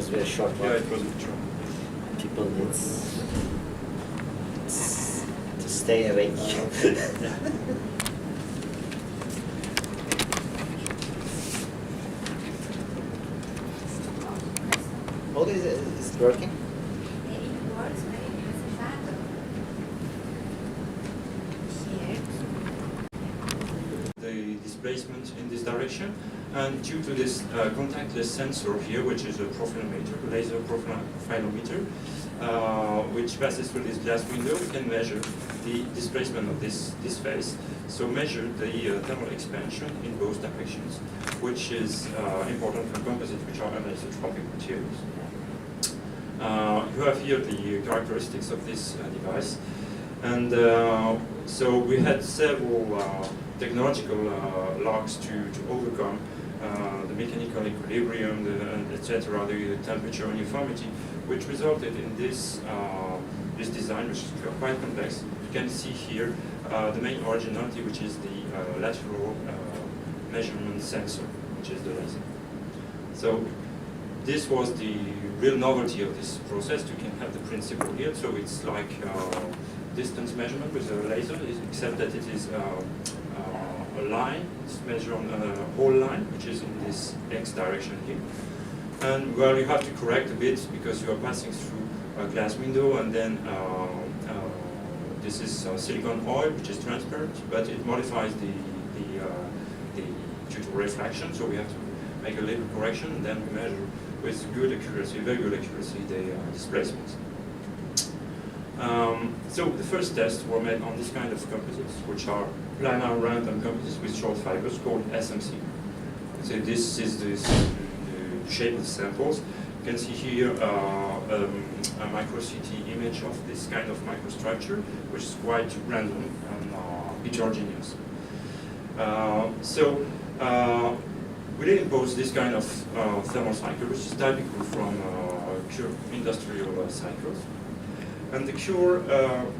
was a very short one. Yeah, it was a bit short. People need to stay awake. Oh, is it working? It works when it has a shadow. Here. The displacement in this direction, and due to this contactless sensor here, which is a profilometer, laser profilometer, which passes through this glass window, we can measure the displacement of this face. So measure the thermal expansion in both directions, which is important for composites, which are anisotropic materials. You have here the characteristics of this device, and so we had several technological locks to overcome the mechanical equilibrium, etc., the temperature uniformity, which resulted in this this design, which is quite complex. You can see here the main originality, which is the lateral measurement sensor, which is the laser. So this was the real novelty of this process. You can have the principle here. So it's like distance measurement with a laser, except that it is a line. It's measured on a whole line, which is in this X direction here. And well, you have to correct a bit because you are passing through a glass window, and then this is silicon oil, which is transparent, but it modifies the due to reflection. So we have to make a little correction, and then we measure with good accuracy, very good accuracy, the displacement. So the first tests were made on this kind of composites, which are planar random composites with short fibers called SMC. So this is the shape of the samples. You can see here a micro-CT image of this kind of microstructure, which is quite random and heterogeneous. We did impose this kind of thermal cycle, which is typical from pure industrial cycles. And the cure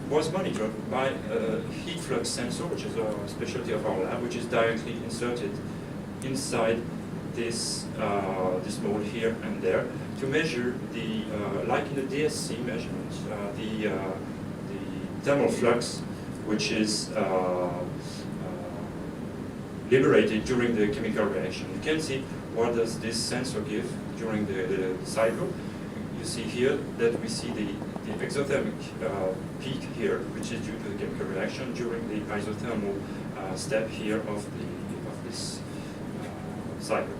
was monitored by a heat flux sensor, which is a specialty of our lab, which is directly inserted inside this this mold here and there to measure the, like in the DSC measurement, the thermal flux, which is liberated during the chemical reaction. You can see what does this sensor give during the cycle. You see here that we see the exothermic peak here, which is due to the chemical reaction during the isothermal step here of this cycle.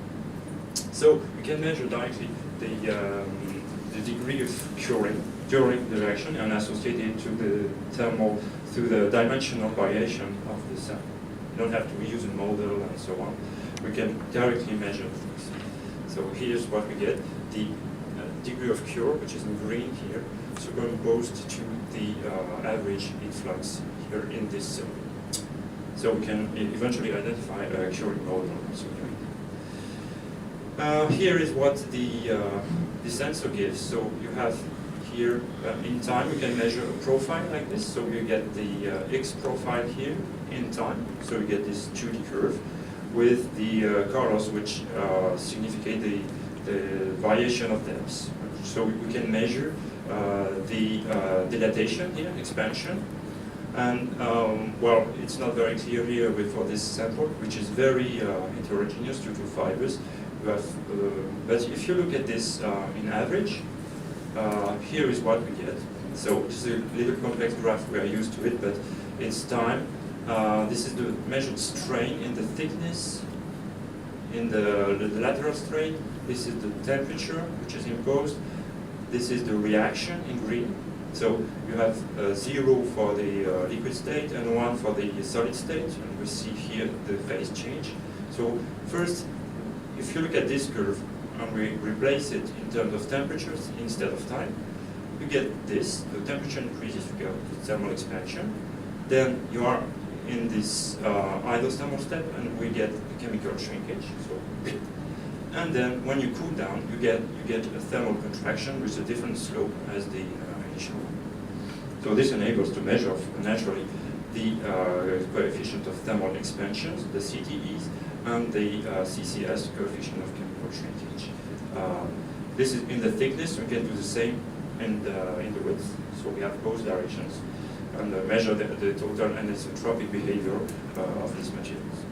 So we can measure directly the degree of curing during the reaction and associate it to the dimensional variation of the sample. You don't have to use a model and so on. We can directly measure things. So here's what we get. The degree of cure, which is in green here, superimposed to the average heat flux here in this cell. So we can eventually identify a curing model. Here is what the sensor gives. So you have here in time, you can measure a profile like this. So you get the X profile here in time. So you get this 2D curve with the colors which significate the variation of depths. So we can measure the dilatation here, expansion. And well, it's not very clear here for this sample, which is very heterogeneous due to fibers. You have, but if you look at this in average, here is what we get. So it's a little complex graph, we are used to it, but it's time. This is the measured strain in the thickness, in the lateral strain. This is the temperature which is imposed. This is the reaction in green. So you have 0 for the liquid state and 1 for the solid state, and we see here the phase change. So first, if you look at this curve and we replace it in terms of temperatures instead of time, you get this. The temperature increases, you get thermal expansion. Then you are in this isothermal step, and we get chemical shrinkage. So, and then when you cool down, you get a thermal contraction with a different slope as the initial one. So this enables to measure naturally the coefficient of thermal expansions, the CTEs, and the CCS, coefficient of chemical shrinkage. this is in the thickness. We can do the same in the width. So we have both directions and measure the total anisotropic behavior of these materials.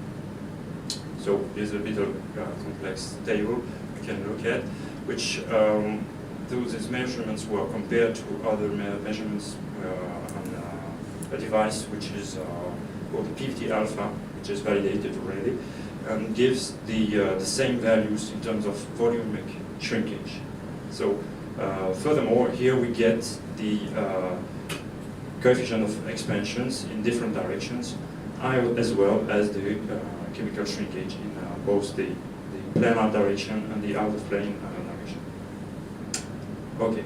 So here's a bit of complex table we can look at, which these measurements were compared to other measurements on a device which is called the PVT alpha, which is validated already, and gives the same values in terms of volumic shrinkage. So furthermore, here we get the coefficient of expansions in different directions, as well as the chemical shrinkage in both the planar direction and the out of plane direction. Okay.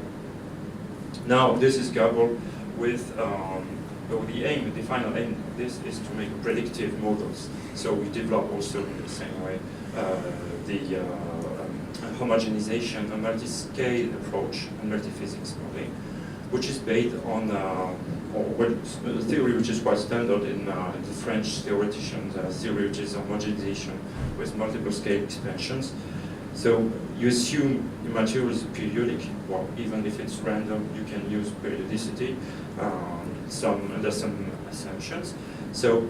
Now this is coupled with the aim, the final aim of this is to make predictive models. So we develop also in the same way the homogenization, a multiscale approach, and multiphysics modeling, which is based on a theory which is quite standard in the French theoreticians' theory, which is homogenization with multiple scale expansions. So you assume the material is periodic, or even if it's random, you can use periodicity under some assumptions. So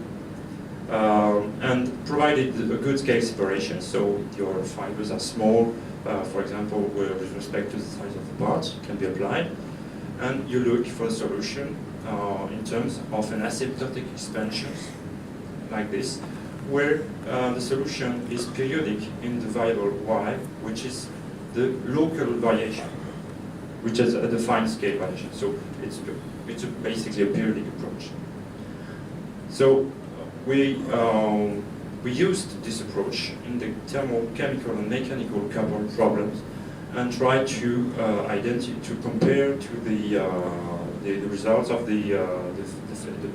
and provided a good scale separation, so your fibers are small, for example, with respect to the size of the part, can be applied, and you look for a solution in terms of an asymptotic expansions like this, where the solution is periodic in the variable y, which is the local variation, which is a defined scale variation. So it's basically a periodic approach. So we used this approach in the thermochemical and mechanical couple problems, and tried to compare to the results of the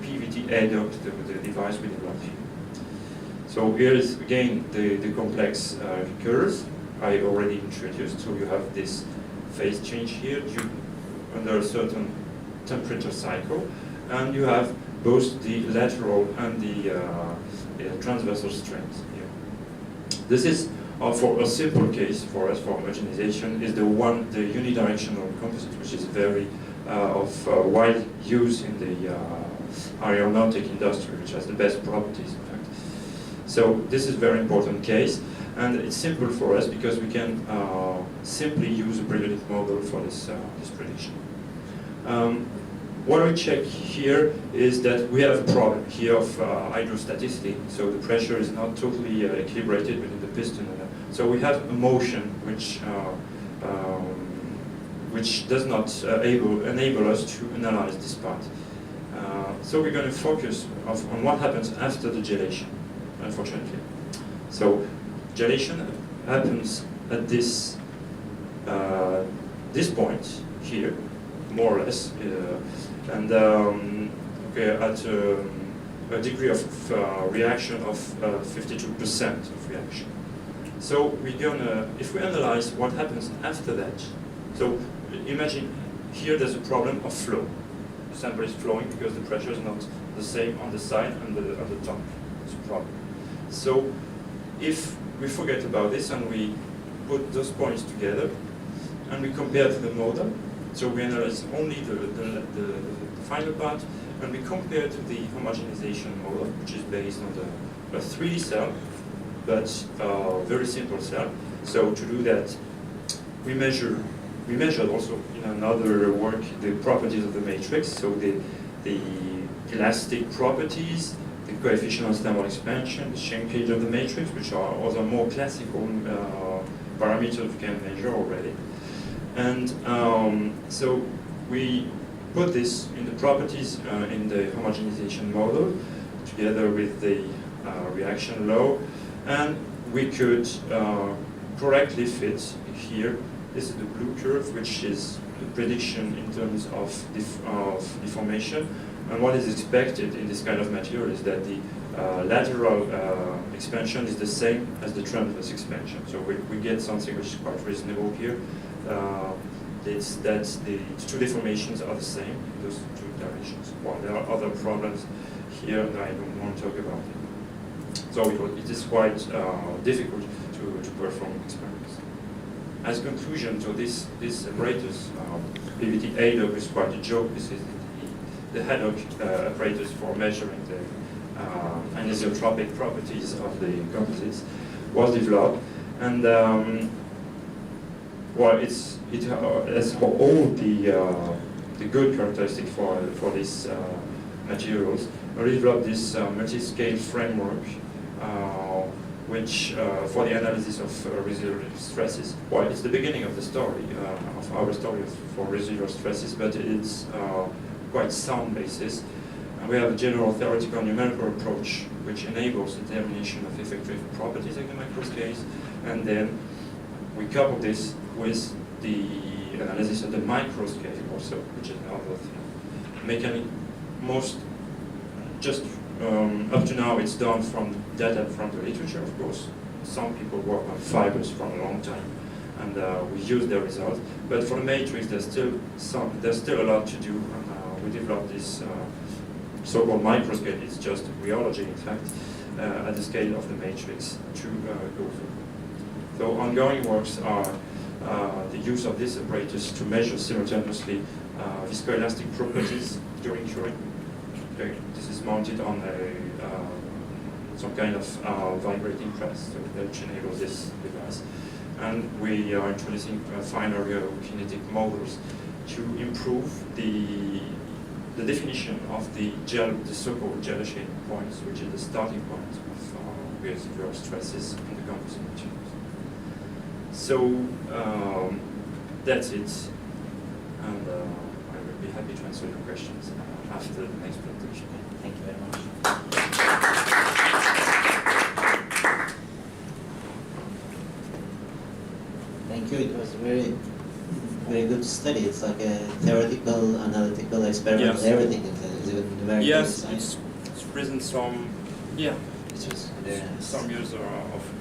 PVT adduct, the device we developed here. So here is again the complex curves I already introduced. So you have this phase change here under a certain temperature cycle, and you have both the lateral and the transversal strength here. This is for a simple case for us for homogenization is the unidirectional composite, which is very of wide use in the aeronautic industry, which has the best properties, in fact. So this is a very important case, and it's simple for us because we can simply use a periodic model for this prediction. What we check here is that we have a problem here of hydrostaticity, so the pressure is not totally equilibrated within the piston. So we have a motion which does not enable us to analyze this part. So we're going to focus on what happens after the gelation, unfortunately. So gelation happens at this point here, more or less, and at a degree of reaction of 52% of reaction. So we're gonna, if we analyze what happens after that, so imagine here there's a problem of flow. The sample is flowing because the pressure is not the same on the side and at the top. It's a problem. So if we forget about this and we put those points together and we compare to the model, so we analyze only the final part, and we compare to the homogenization model, which is based on a 3D cell, but very simple cell. So to do that, we measured also in another work the properties of the matrix, so the elastic properties, the coefficient of thermal expansion, the shrinkage of the matrix, which are other more classical parameters we can measure already. And so we put this in the properties in the homogenization model together with the reaction law, and we could correctly fit here. This is the blue curve, which is the prediction in terms of deformation. And what is expected in this kind of material is that the lateral expansion is the same as the transverse expansion. So we get something which is quite reasonable here. It's that the two deformations are the same in those two directions. Well, there are other problems here that I don't want to talk about. So it is quite difficult to perform experiments. as conclusion, so this apparatus, PVT-ADOC is quite a joke. This is the Haddock apparatus for measuring the anisotropic properties of the composites, was developed, and well, it has all the good characteristics for these materials. We developed this multiscale framework, which for the analysis of residual stresses. Well, it's the beginning of the story, of our story for residual stresses, but it's quite sound basis. And we have a general theoretical numerical approach which enables the determination of effective properties at the microscales, and then we couple this with the analysis at the microscale also, which is another thing. Up to now it's done from data from the literature, of course. Some people work on fibers for a long time, and we use their results. But for the matrix, there's still a lot to do, and we developed this so-called microscale. It's just rheology, in fact, at the scale of the matrix to go through. So ongoing works are the use of this apparatus to measure simultaneously viscoelastic properties during curing. Okay. This is mounted on some kind of vibrating press, so that enables this device. And we are introducing fine ergokinetic models to improve the definition of the so-called gel shading points, which is the starting point of residual stresses in the composite materials. So that's it, and I will be happy to answer your questions after the next presentation. Thank you very much. Thank you. It was very good study. It's like a theoretical, analytical, experimental, Yes. everything. It's even numerical Yes, science. it's present some, yeah, It was very nice. some years of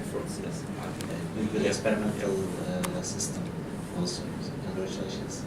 efforts, yes. Good experimental system also. So congratulations.